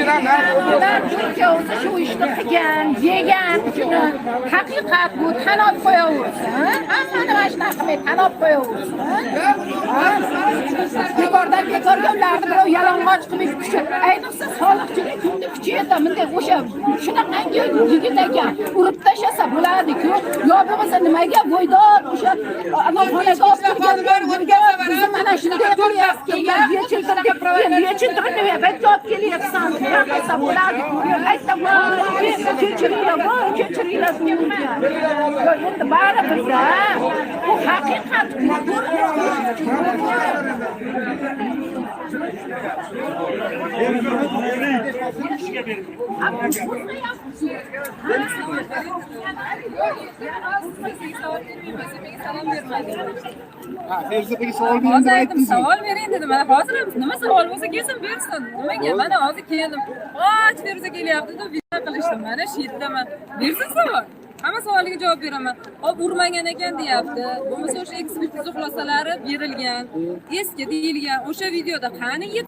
ular Turkiya o'zi shu ishni qilgan, yegan shuni haqiqat bu tan olib qo'yaversin. Hammani mana shunaqa qilib tan olib qo'yaversin. Bekordan bekorga ularni birov yalang'och qilib kuchi, ayniqsa soliqchilik kimni kuchi yetadi, bunday o'sha shunaqangi yigit ekan, urib tashlasa bo'ladi-ku. Yo bo'lmasa nimaga bo'ydoq o'sha anoxonaga olib kirgan bizni mana shunday qilyapti. Yechiltirib javob kelyapsan. Qilsa bo'ladi-ku. Aytaman, kechiringlar deyman. Endi baribir-da bu haqiqat. Savol bering dedim. Mana hozir nima savol bo'lsa kelsin bersin. Nimaga? Mana hozir keldim. Feruza kelyapti deb video qilishdim. Mana shu yerdaman. Bersin savol. Hamma savoliga javob beraman. Hop urmagan ekan deyapti. Bo'lmasa o'sha ekspertiza xulosalari berilgan, eski deyilgan o'sha videoda qani